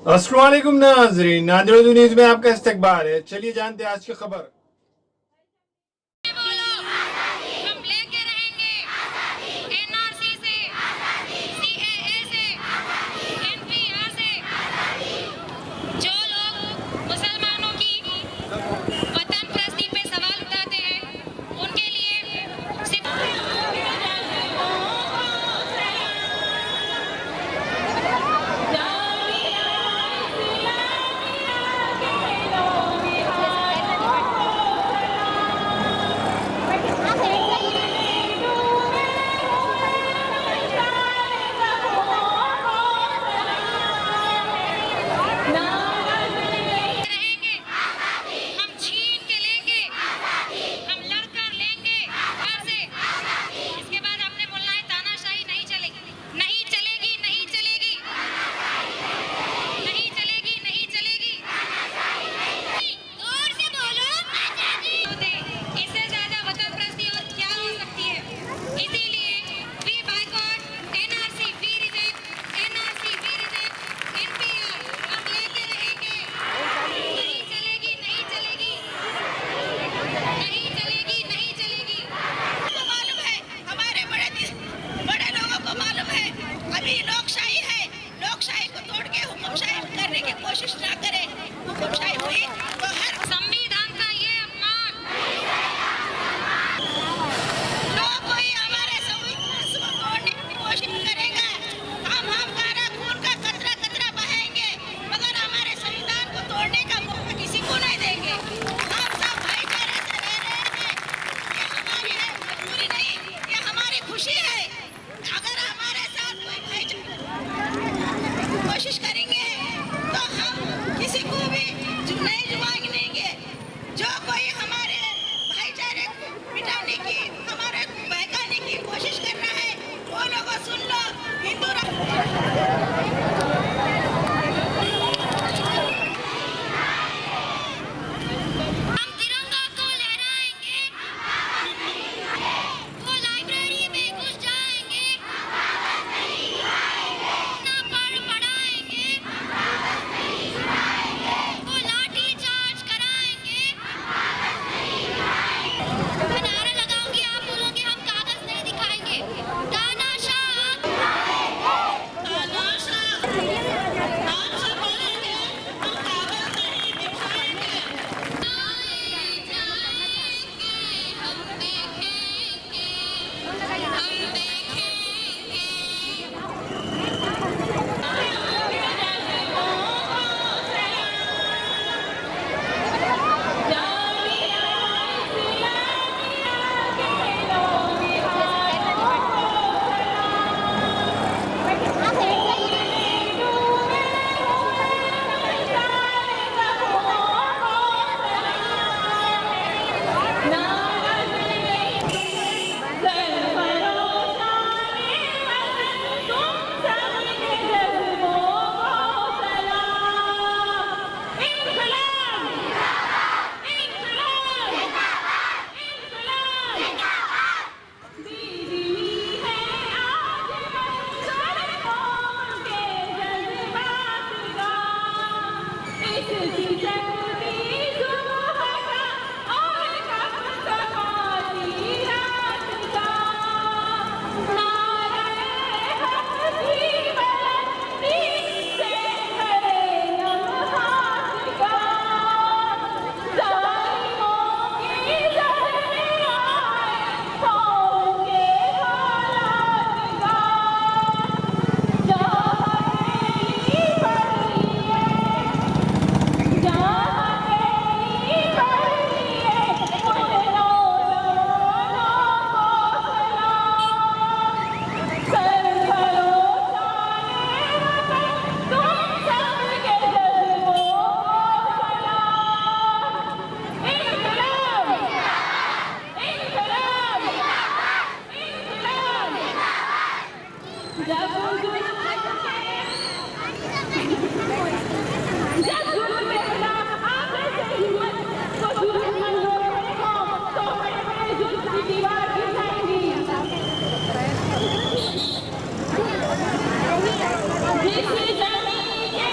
अस्सलाम वालेकुम नाज़रीन, नादिर न्यूज़ में आपका इस्तकबाल है। चलिए जानते हैं आज की खबर। हम लेके रहेंगे एनआरसी से, सीएए से, एनपीआर से। जो लोग मुसलमानों की वतन परस्ती पे सवाल उठाते हैं, उनके लिए रहेंगे। हम छीन के लेंगे, हम लड़कर लेंगे घर से। इसके बाद आपने बोलना है तानाशाही नहीं चलेगी, नहीं चलेगी, नहीं चलेगी, नहीं चलेगी, नहीं चलेगी। जोर से बोलो। इससे ज्यादा वतन परस्ती और क्या हो सकती है? इसीलिए we boycott NRC, we reject NRC, we reject NPR. हम लेते रहेंगे। नहीं चलेगी, नहीं चलेगी, नहीं चलेगी, नहीं चलेगी। को मालूम है, हमारे बड़े लोगों को मालूम है, अभी लोकशाही है। लोकशाही को तोड़ के हुक्मशाही करने की कोशिश ना करें। हुक्मशाही हुई तो हर संविधान का ये अपमान, जो कोई हमारे संविधान को तोड़ने की कोशिश करेगा, हम कारा खून का कतरा कतरा बहाएंगे, मगर हमारे संविधान को तोड़ने का मौका किसी को नहीं देंगे। हम सब भाईचारे से रह रहे हैं। ये हमारी है मजबूरी नहीं, ये हमारी खुशी है। अगर हमारे साथ कोई भाईचारा कोशिश करेंगे तो हम किसी को भी नहीं जुबान देंगे। जो कोई हमारे भाईचारे को मिटाने की, हमारे को बहकाने की कोशिश कर रहा है, वो लोगों सुन लो। हिंदू हम तिरंगा को लहराएंगे, वो लाइब्रेरी में घुस जाएंगे, ना पढ़ पढ़ाएंगे, वो लाठी चार्ज कराएंगे। मैं नारा लगाऊंगी, आप बोलोगे हम कागज नहीं दिखाएंगे। तानाशाह बोलेंगे, हम कागज नहीं दिखाएंगे। हम देखेंगे, हम देखेंगे। जिस जमीन के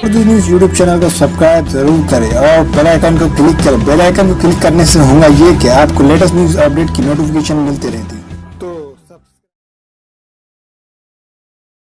उर्दू न्यूज़ यूट्यूब चैनल को सब्सक्राइब जरूर करें और बेल आइकन को क्लिक करें। बेल आइकन को क्लिक करने से होगा ये कि आपको लेटेस्ट न्यूज़ अपडेट की नोटिफिकेशन मिलती रहती है।